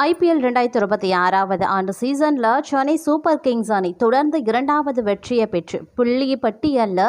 IPL 2026 ஆண்டு சீசனில் Chennai super Kings அணி தொடர்ந்து 2வது வெற்றியை பெற்று புள்ளி பட்டியலில்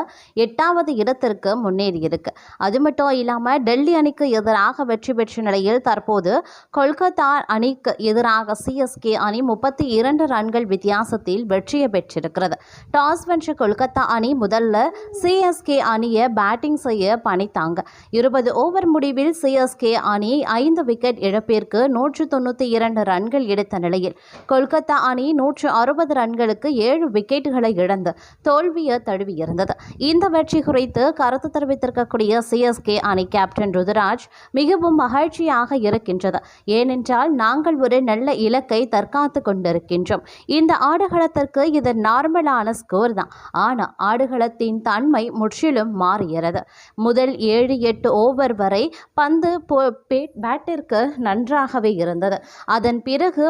8வது இடத்திற்கு முன்னேறியிருக்கு. அது மட்டும் இல்லாமல் டெல்லி அணிக்கு எதிராக வெற்றி பெற்ற நிலையில் தற்போது கொல்கத்தா அணிக்கு எதிராக CSK அணி 32 ரன்கள் வித்தியாசத்தில் வெற்றியை பெற்றிருக்கிறது. டாஸ் வென்ற கொல்கத்தா அணி முதல்ல CSK அணியை பேட்டிங் செய்ய பணித்தாங்க. 20 ஓவர் முடிவில் CSK அணி 5 விக்கெட் இழப்பிற்கு 192 ரன்கள் எடுத்த நிலையில் கொல்கத்தா அணி 160 ரன்களுக்கு 7 விக்கெட்டுகளை இழந்து தோல்வியை தழுவியிருந்தது. இந்த வெற்றி குறித்து கருத்து தெரிவித்திருக்கக்கூடிய CSK அணி கேப்டன் ருதுராஜ் மிகவும் மகிழ்ச்சியாக இருக்கின்றது. ஏனென்றால் நாங்கள் ஒரு நல்ல இலக்கை தற்காத்து கொண்டிருக்கின்றோம். இந்த ஆடுகளத்திற்கு இது நார்மலான ஸ்கோர் தான். ஆனால் ஆடுகளத்தின் தன்மை முற்றிலும் மாறுகிறது. முதல் 7-8 ஓவர் வரை பந்து பேட்டிற்கு நன்றாகவே இருந்தது. அதன் பிறகு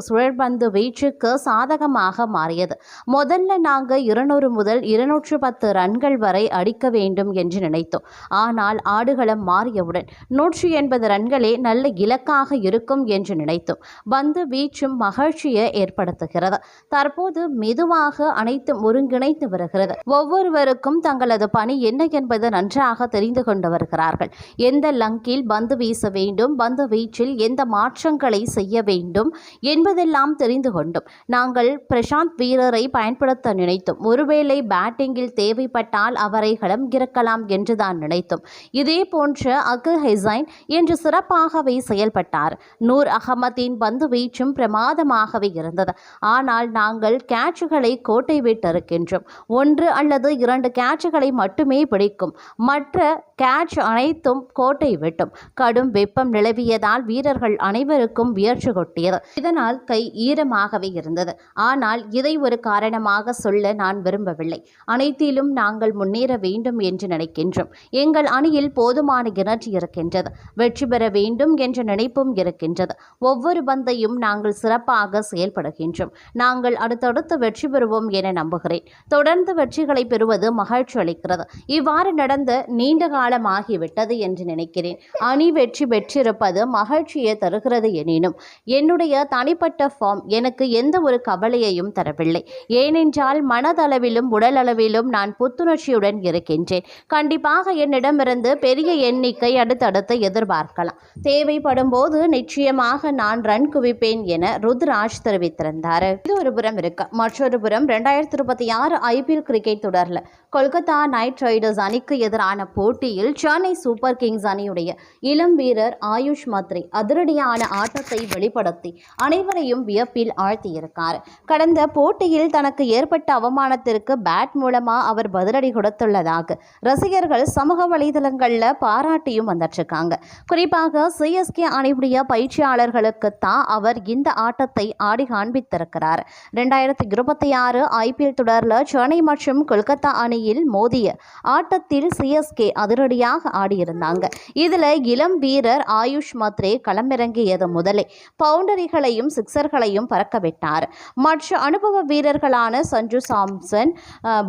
சுழற்பந்து வீச்சுக்கு சாதகமாக மாறியது. முதல்ல நாங்கள் 200 முதல் 210 ரன்கள் வரை அடிக்க வேண்டும் என்று நினைத்தோம். ஆனால் ஆடுகளம் மாறியவுடன் 180 ரன்களே நல்ல இலக்காக இருக்கும் என்று நினைத்தோம். பந்து வீச்சும் மகிழ்ச்சியை ஏற்படுத்துகிறது. தற்போது மெதுவாக அனைத்தும் ஒருங்கிணைத்து வருகிறது. ஒவ்வொருவருக்கும் தங்களது பணி என்ன என்பது நன்றாக தெரிந்து கொண்டு வருகிறார்கள். எந்த லங்கில் பந்து வீச வேண்டும், பந்து வீச்சில் எந்த மாற்றங்களை செய்ய வேண்டும் என்பதெல்லாம் தெரிந்து கொண்டோம். நாங்கள் பிரசாந்த் வீரரை பயன்படுத்த நினைத்தோம். ஒருவேளை பேட்டிங்கில் தேவைப்பட்டால் அவரை களம் இறக்கலாம் என்றுதான் நினைத்தோம். இதே போன்ற அகில் ஹசைன் என்று சிறப்பாகவே செயல்பட்டார். நூர் அகமதின் பந்து வீச்சும் பிரமாதமாகவே இருந்தது. ஆனால் நாங்கள் கேட்சுகளை கோட்டை விட்டிருக்கின்றோம். 1 அல்லது 2 கேட்சுகளை மட்டுமே பிடிக்கும். மற்ற கேட்ச் அனைத்தும் கோட்டை விட்டும். கடும் வெப்பம் நிலவியதால் வீரர்கள் அனைவருக்கும் வியர்ச்சி கொட்டியது. இதனால் கை ஈரமாகவே இருந்தது. ஆனால் இதை ஒரு காரணமாக சொல்ல நான் விரும்பவில்லை. அனைத்திலும் நாங்கள் முன்னேற வேண்டும் என்று நினைக்கின்றோம். எங்கள் அணியில் போதுமான எனர்ஜி இருக்கின்றது. வெற்றி பெற வேண்டும் என்ற நினைப்பும் இருக்கின்றது. ஒவ்வொரு பந்தையும் நாங்கள் சிறப்பாக செயல்படுகின்றோம். நாங்கள் அடுத்தடுத்து வெற்றி பெறுவோம் என நம்புகிறேன். தொடர்ந்து வெற்றிகளை பெறுவது மகிழ்ச்சி அளிக்கிறது. இவ்வாறு நடந்த நீண்ட காலமாகிவிட்டது என்று நினைக்கிறேன். அணி வெற்றி பெற்றிருப்பது மகிழ்ச்சியை தருகிறது. எனினும் என்னுடைய தனிப்பட்ட ஃபார்ம் எனக்கு எந்த ஒரு கவலையையும் தரவில்லை. ஏனென்றால் மனதளவிலும் உடல் அளவிலும் நான் புத்துணர்ச்சியுடன் இருக்கின்றேன். கண்டிப்பாக என்னிடமிருந்து பெரிய எண்ணிக்கை அடுத்தடுத்து எதிர்பார்க்கலாம். தேவைப்படும் போது நிச்சயமாக நான் ரன் குவிப்பேன் என ருத்ராஜ் தெரிவித்திருந்தார். இது ஒரு புறம் இருக்கு. மற்றொரு புறம் 2026 IPL கிரிக்கெட் தொடரில் கொல்கத்தா நைட் ரைடர்ஸ் அணிக்கு எதிரான போட்டியில் சென்னை சூப்பர் கிங்ஸ் அணியுடைய இளம் வீரர் ஆயுஷ் மத்ரே அதிரடியான ஆட்டத்தை வெளிப்படுத்தி அனைவரையும் வியப்பில் ஆழ்த்தியிருக்கார். கடந்த போட்டியில் தனக்கு ஏற்பட்ட அவமானத்திற்கு பேட் மூலமா அவர் பதிலடி கொடுத்துள்ளதாக ரசிகர்கள் சமூக வலைதளங்களில் பாராட்டியும் வந்துட்டுருக்காங்க. குறிப்பாக CSK அணியுடைய பயிற்சியாளர்களுக்கு தான் அவர் இந்த ஆட்டத்தை ஆடி காண்பித்திருக்கிறார். 2026 IPL தொடரில் சென்னை மற்றும் கொல்கத்தா அணியில் மோதிய ஆட்டத்தில் CSK அதிரடியாக ஆடியிருந்தாங்க. இதில் இளம் வீரர் ஆயுஷ் மத்ரே களமிறங்கியது முதலே பவுண்டரிகளையும் சிக்சர்களையும் பறக்கவிட்டார். மற்ற அனுபவ வீரர்களான சஞ்சு சாம்சன்,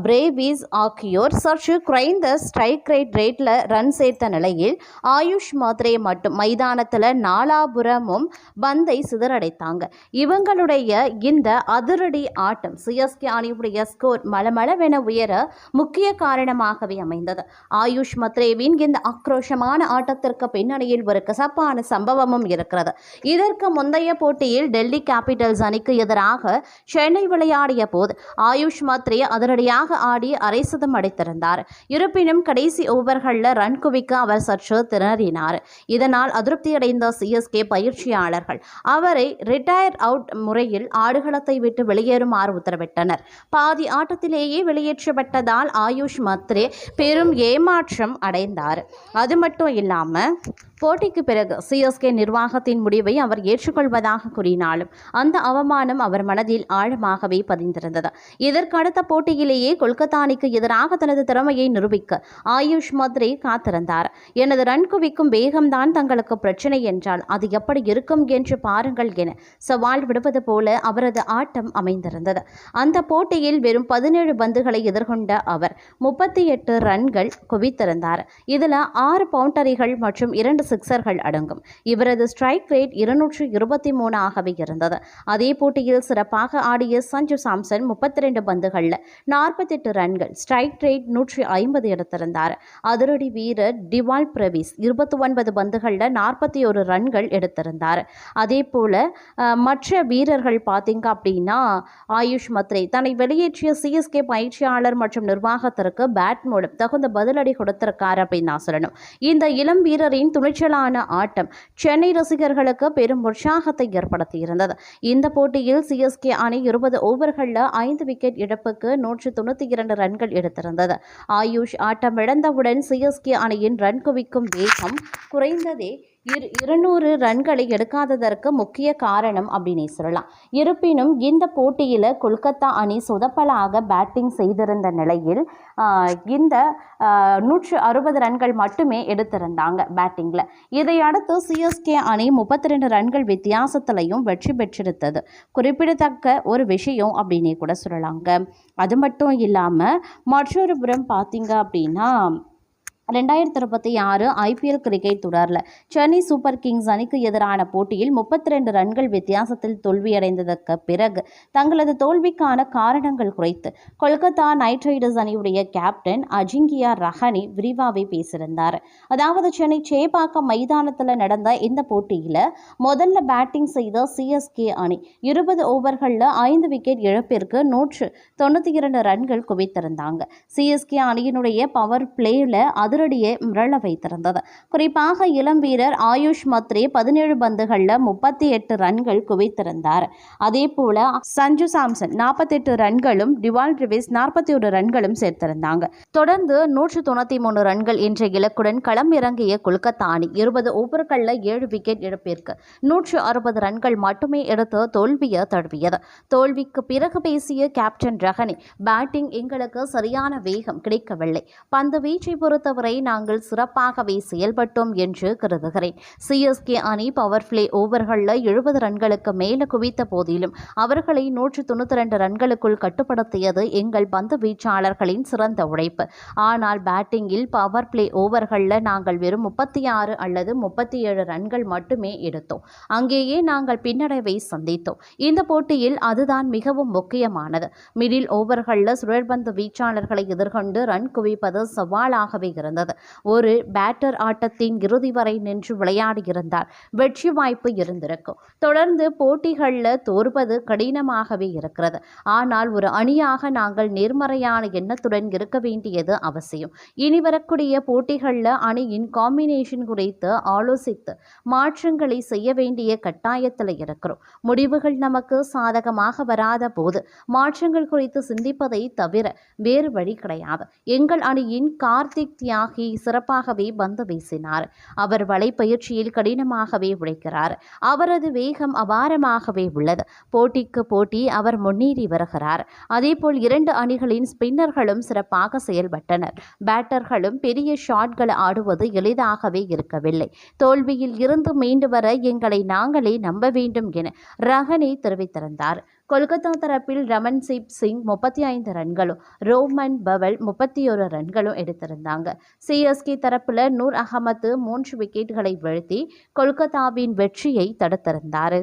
பிரேவிஸ் ஆகியோர் சற்று குறைந்த ஸ்ட்ரைக் ரேட்டில் ரன் சேர்த்த நிலையில் ஆயுஷ் மத்ரே மட்டும் மைதானத்தில் நாலாபுரமும் பந்தை சிதறடைத்தாங்க. இவங்களுடைய இந்த அதிரடி ஆட்டம் CSK அணியுடைய ஸ்கோர் மளமளவென உயர முக்கிய காரணமாகவே அமைந்தது. ஆயுஷ் மத்ரேவின் இந்த ஆக்ரோஷமான ஆட்டத்திற்கு பின்னணியில் ஒரு கசப்பான சம்பவமும் இருக்கிறது. இதற்கு முந்தைய போட்டியில் டெல்லி கேபிட்டல்ஸ் அணிக்கு எதிராக சென்னை விளையாடிய போது ஆயுஷ் மத்ரே அதிரடியாக ஆடி அரை சதம் அடித்திருந்தார். இருப்பினும் கடைசி ஓவர்களில் ரன் குவிக்க அவர் சற்று திணறினார். இதனால் அதிருப்தியடைந்த CSK பயிற்சியாளர்கள் அவரை ரிட்டையர் அவுட் முறையில் ஆடுகளத்தை விட்டு வெளியேறுமாறு உத்தரவிட்டனர். பாதி ஆட்டத்திலேயே வெளியேற்றப்பட்டதால் ஆயுஷ் மத்ரே பெரும் ஏமாற்றம் அடைந்தார். அது மட்டும் இல்லாமல் போட்டிக்கு பிறகு CSK நிர்வாகத்தின் முடிவை அவர் ஏற்றுக்கொள்வதாக கூறினாலும் அந்த அவமானம் அவர் மனதில் ஆழமாகவே பதிந்திருந்தது. இதற்கு அடுத்த போட்டியிலேயே கொல்கத்தா அணிக்கு எதிராக தனது திறமையை நிரூபிக்க ஆயுஷ் மத்ரே காத்திருந்தார். எனது ரன் குவிக்கும் வேகம்தான் தங்களுக்கு பிரச்சனை என்றால் அது எப்படி இருக்கும் என்று பாருங்கள் என சவால் விடுவது போல அவரது ஆட்டம் அமைந்திருந்தது. அந்த போட்டியில் வெறும் 17 பந்துகளை எதிர்கொண்ட அவர் 38 ரன்கள் குவித்திருந்தார். இதில் 6 பவுண்டரிகள் மற்றும் 2 சிக்சர்கள் அடங்கும். இவரது ஸ்ட்ரைக் ரேட் 223 ஆகவே இருந்தது. அதே போட்டியில் சிறப்பாக ஆடிய சஞ்சு சாம்சன் 32 பந்துகளில் 48 ரன்கள், ஸ்ட்ரைக் ரேட் 150 எடுத்திருந்தார். அதிரடி வீரர் டிவால் பிரவிஸ் 29 பந்துகளில் 41 ரன்கள் எடுத்திருந்தார். அதே போல மற்ற வீரர்கள் பார்த்தீங்க அப்படின்னா ஆயுஷ் மத்ரே தன்னை வெளியேற்றிய சிஎஸ்கே பயிற்சியாளர் மற்றும் நிர்வாகத்திற்கு பேட் மூலம் தகுந்த பதிலடி கொடுத்திருக்கார் அப்படின்னு தான் சொல்லணும். இந்த இளம் வீரரின் துணிச்சலான ஆட்டம் சென்னை ரசிகர்களுக்கு பெரும் உற்சாகத்தை ஏற்படுத்தியிருந்தது. இந்த போட்டியில் சிஎஸ்கே அணி 20 ஓவர்களில் 5 விக்கெட் இழப்புக்கு 192 ரன்கள் எடுத்திருந்தது. ஆயுஷ் ஆட்டம் இழந்தவுடன் சிஎஸ்கே அணியின் ரன் குவிக்கும் வேகம் குறைந்ததே 200 ரன்களை எடுக்காததற்கு முக்கிய காரணம் அப்படின்னு சொல்லலாம். இருப்பினும் இந்த போட்டியில் கொல்கத்தா அணி சொதப்பலாக பேட்டிங் செய்திருந்த நிலையில் இந்த 160 ரன்கள் மட்டுமே எடுத்திருந்தாங்க பேட்டிங்கில். இதையடுத்து சிஎஸ்கே அணி 32 ரன்கள் வித்தியாசத்திலையும் வெற்றி பெற்றிருந்தது குறிப்பிடத்தக்க ஒரு விஷயம் அப்படின்னே கூட சொல்லலாங்க. அது மட்டும் இல்லாமல் மற்றொரு புறம் பார்த்தீங்க அப்படின்னா 2026 ஐபிஎல் கிரிக்கெட் தொடரில் சென்னை சூப்பர் கிங்ஸ் அணிக்கு எதிரான போட்டியில் 32 ரன்கள் வித்தியாசத்தில் தோல்வியடைந்ததற்கு பிறகு தங்களது தோல்விக்கான காரணங்கள் குறித்து கொல்கத்தா நைட் ரைடர்ஸ் அணியுடைய கேப்டன் அஜிங்கியா ரஹானே விரிவாகவே பேசியிருந்தார். அதாவது சென்னை சேப்பாக்கம் மைதானத்தில் நடந்த இந்த போட்டியில் முதல்ல பேட்டிங் செய்த சிஎஸ்கே அணி 20 ஓவர்களில் 5 விக்கெட் இழப்பிற்கு 192 ரன்கள் குவித்திருந்தாங்க. சிஎஸ்கே அணியினுடைய பவர் பிளேயில் அதிரடியை மிரள வைத்திருந்தது. குறிப்பாக இளம் வீரர் ஆயுஷ் மத்ரே 17 பந்துகளில் 38 ரன்கள் குவித்திருந்தார். அதே போல சஞ்சு சாம்சன் 48 ரன்களும், டிவால் பிரவிஸ் 41 ரன்களும் சேர்த்திருந்தாங்க. தொடர்ந்து 193 ரன்கள் என்ற இலக்குடன் களம் இறங்கிய கொல்கத்தா அணி 20 ஓவர்களில் 7 விக்கெட் இழப்பிற்கு 160 ரன்கள் மட்டுமே எடுத்து தோல்வியை தழுவியது. தோல்விக்கு பிறகு பேசிய கேப்டன் ரஹானே, பேட்டிங் எங்களுக்கு சரியான வேகம் கிடைக்கவில்லை. பந்து வீச்சை பொறுத்தவரை நாங்கள் சிறப்பாகவே செயல்பட்டோம் என்று கருதுகிறேன். சிஎஸ்கே அணி பவர் பிளே ஓவர்களில் 70 ரன்களுக்கு மேலே குவித்த போதிலும் அவர்களை 192 ரன்களுக்குள் கட்டுப்படுத்தியது எங்கள் பந்து வீச்சாளர்களின் சிறந்த உழைப்பு. ஆனால் பேட்டிங்கில் பவர் பிளே ஓவர்களில் நாங்கள் வெறும் 36 அல்லது 37 ரன்கள் மட்டுமே எடுத்தோம். அங்கேயே நாங்கள் பின்னடைவை சந்தித்தோம். இந்த போட்டியில் அதுதான் மிகவும் முக்கியமானது. மிடில் ஓவர்களில் சுழற்பந்து வீச்சாளர்களை எதிர்கொண்டு ரன் குவிப்பது சவாலாகவே இருந்தது. ஒரு பேட்டர் ஆட்டத்தின் இறுதி வரை நின்று விளையாடியிருந்தால் வெற்றி வாய்ப்பு இருந்திருக்கும். தொடர்ந்து போட்டிகளில் தோற்பது கடினமாகவே இருக்கிறது. ஆனால் ஒரு அணியாக நாங்கள் நேர்மறையான எண்ணத்துடன் இருக்க வேண்டியது அவசியம். இனி வரக்கூடிய போட்டிகளில் அணியின் காம்பினேஷன் குறித்து ஆலோசித்து மாற்றங்களை செய்ய வேண்டிய கட்டாயத்தில் இருக்கிறோம். முடிவுகள் நமக்கு சாதகமாக வராத போது மாற்றங்கள் குறித்து சிந்திப்பதை தவிர வேறு வழி கிடையாது. எங்கள் அணியின் கார்த்திக் தியாகி சிறப்பாகவே பந்து வீசினார். அவர் வலைப்பயிற்சியில் கடினமாகவே உழைக்கிறார். அவரது வேகம் அபாரமாகவே உள்ளது. போட்டிக்கு போட்டி அவர் முன்னேறி வருகிறார். அதேபோல் 2 அணிகளின் ஸ்பின்னர்களும் சிறப்பாக செயல்பட்டனர். பேட்டர்களும் பெரிய ஷாட்கள் ஆடுவது எளிதாகவே இருக்கவில்லை. தோல்வியில் இருந்து மீண்டு வர எங்களை நாங்களே நம்ப வேண்டும் என ரஹானே தெரிவித்திருந்தார். கொல்கத்தா தரப்பில் ரமன்தீப் சிங் 35 ரன்களும், ரோமன் பவல் 31 ரன்களும் எடுத்திருந்தாங்க. சிஎஸ்கே தரப்பில் நூர் அகமது 3 விக்கெட்டுகளை வீழ்த்தி கொல்கத்தாவின் வெற்றியை தடுத்திருந்தார்.